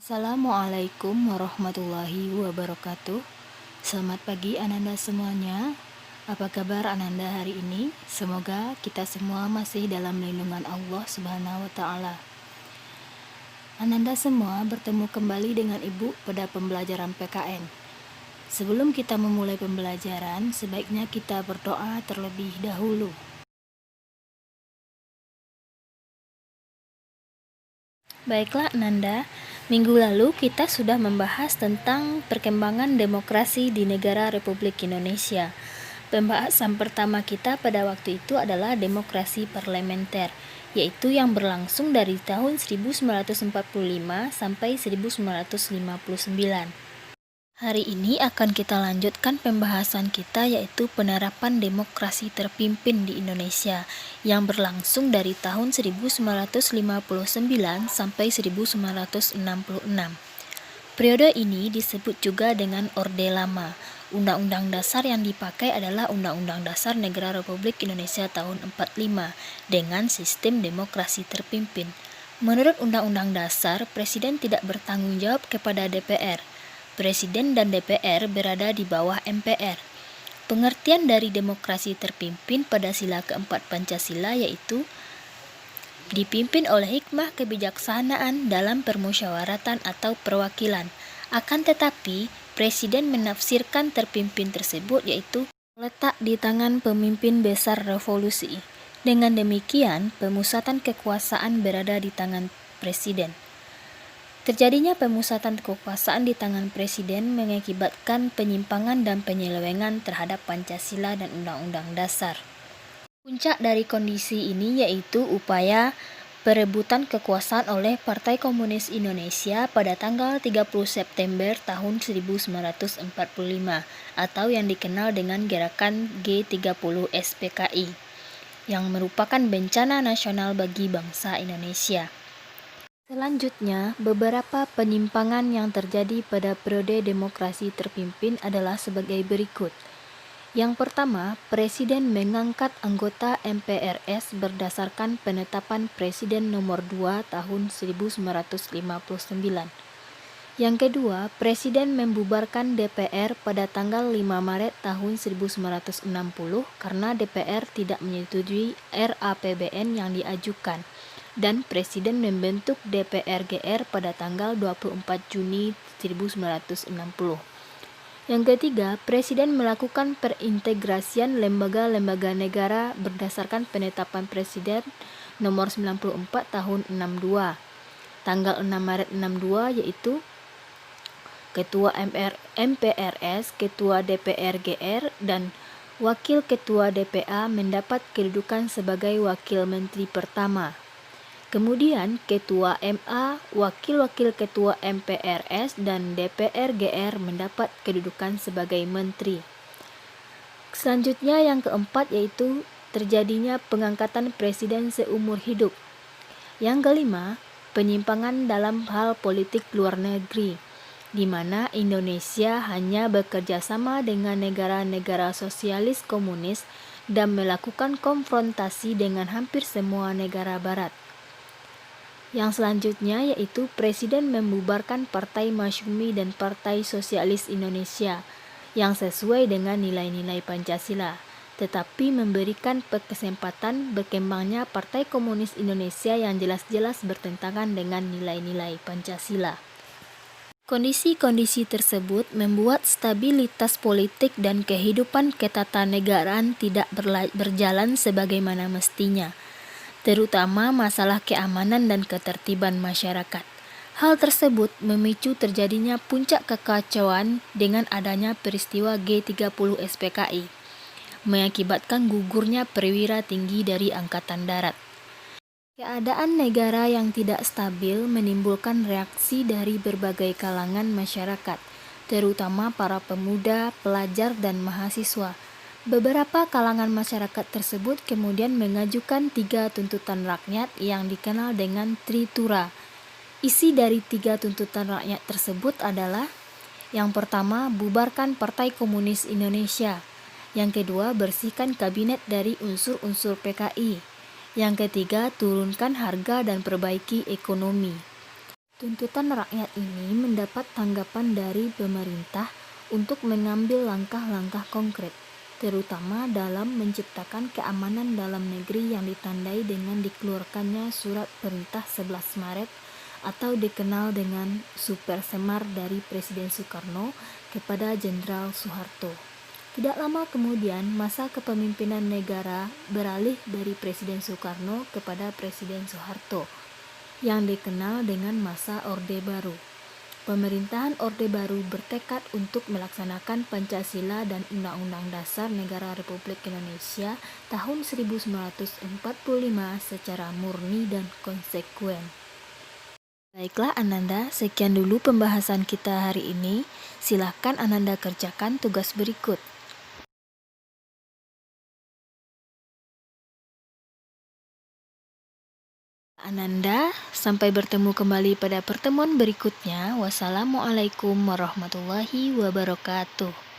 Assalamualaikum warahmatullahi wabarakatuh. Selamat pagi Ananda semuanya. Apa kabar Ananda hari ini? Semoga kita semua masih dalam lindungan Allah Subhanahu wa taala. Ananda semua bertemu kembali dengan Ibu pada pembelajaran PKN. Sebelum kita memulai pembelajaran, sebaiknya kita berdoa terlebih dahulu. Baiklah Ananda, minggu lalu kita sudah membahas tentang perkembangan demokrasi di negara Republik Indonesia. Pembahasan pertama kita pada waktu itu adalah demokrasi parlementer, yaitu yang berlangsung dari tahun 1945 sampai 1959. Hari ini akan kita lanjutkan pembahasan kita, yaitu penerapan demokrasi terpimpin di Indonesia yang berlangsung dari tahun 1959 sampai 1966. Periode ini disebut juga dengan Orde Lama. Undang-undang dasar yang dipakai adalah Undang-Undang Dasar Negara Republik Indonesia tahun 45 dengan sistem demokrasi terpimpin. Menurut Undang-Undang Dasar, Presiden tidak bertanggung jawab kepada DPR. Presiden dan DPR berada di bawah MPR. Pengertian dari demokrasi terpimpin pada sila keempat Pancasila yaitu dipimpin oleh hikmah kebijaksanaan dalam permusyawaratan atau perwakilan. Akan tetapi, Presiden menafsirkan terpimpin tersebut yaitu letak di tangan pemimpin besar revolusi. Dengan demikian, pemusatan kekuasaan berada di tangan Presiden. Terjadinya pemusatan kekuasaan di tangan Presiden mengakibatkan penyimpangan dan penyelewengan terhadap Pancasila dan Undang-Undang Dasar. Puncak dari kondisi ini yaitu upaya perebutan kekuasaan oleh Partai Komunis Indonesia pada tanggal 30 September tahun 1945 atau yang dikenal dengan gerakan G30 SPKI yang merupakan bencana nasional bagi bangsa Indonesia. Selanjutnya, beberapa penyimpangan yang terjadi pada periode demokrasi terpimpin adalah sebagai berikut. Yang pertama, Presiden mengangkat anggota MPRS berdasarkan penetapan Presiden nomor 2 tahun 1959. Yang kedua, Presiden membubarkan DPR pada tanggal 5 Maret tahun 1960 karena DPR tidak menyetujui RAPBN yang diajukan. Dan Presiden membentuk DPR-GR pada tanggal 24 Juni 1960. Yang ketiga, Presiden melakukan perintegrasian lembaga-lembaga negara berdasarkan penetapan Presiden nomor 94 tahun 62. Tanggal 6 Maret 62 yaitu Ketua MPRS, Ketua DPR-GR, dan Wakil Ketua DPA mendapat kedudukan sebagai Wakil Menteri pertama. Kemudian Ketua MA, Wakil-Wakil Ketua MPRS, dan DPR-GR mendapat kedudukan sebagai Menteri. Selanjutnya yang keempat yaitu terjadinya pengangkatan Presiden seumur hidup. Yang kelima, penyimpangan dalam hal politik luar negeri, di mana Indonesia hanya bekerja sama dengan negara-negara sosialis komunis dan melakukan konfrontasi dengan hampir semua negara barat. Yang selanjutnya yaitu Presiden membubarkan Partai Masyumi dan Partai Sosialis Indonesia yang sesuai dengan nilai-nilai Pancasila, tetapi memberikan kesempatan berkembangnya Partai Komunis Indonesia yang jelas-jelas bertentangan dengan nilai-nilai Pancasila. Kondisi-kondisi tersebut membuat stabilitas politik dan kehidupan ketatanegaraan tidak berjalan sebagaimana mestinya, terutama masalah keamanan dan ketertiban masyarakat. Hal tersebut memicu terjadinya puncak kekacauan dengan adanya peristiwa G30 SPKI, mengakibatkan gugurnya perwira tinggi dari Angkatan Darat. Keadaan negara yang tidak stabil menimbulkan reaksi dari berbagai kalangan masyarakat, terutama para pemuda, pelajar, dan mahasiswa. Beberapa kalangan masyarakat tersebut kemudian mengajukan 3 tuntutan rakyat yang dikenal dengan Tritura. Isi dari 3 tuntutan rakyat tersebut adalah: yang pertama, bubarkan Partai Komunis Indonesia. Yang kedua, bersihkan kabinet dari unsur-unsur PKI. Yang ketiga, turunkan harga dan perbaiki ekonomi. Tuntutan rakyat ini mendapat tanggapan dari pemerintah untuk mengambil langkah-langkah konkret, terutama dalam menciptakan keamanan dalam negeri yang ditandai dengan dikeluarkannya Surat Perintah 11 Maret atau dikenal dengan Super Semar dari Presiden Soekarno kepada Jenderal Soeharto. Tidak lama kemudian, masa kepemimpinan negara beralih dari Presiden Soekarno kepada Presiden Soeharto, yang dikenal dengan masa Orde Baru. Pemerintahan Orde Baru bertekad untuk melaksanakan Pancasila dan Undang-Undang Dasar Negara Republik Indonesia tahun 1945 secara murni dan konsekuen. Baiklah Ananda, sekian dulu pembahasan kita hari ini. Silahkan Ananda kerjakan tugas berikut. Ananda, sampai bertemu kembali pada pertemuan berikutnya. Wassalamualaikum warahmatullahi wabarakatuh.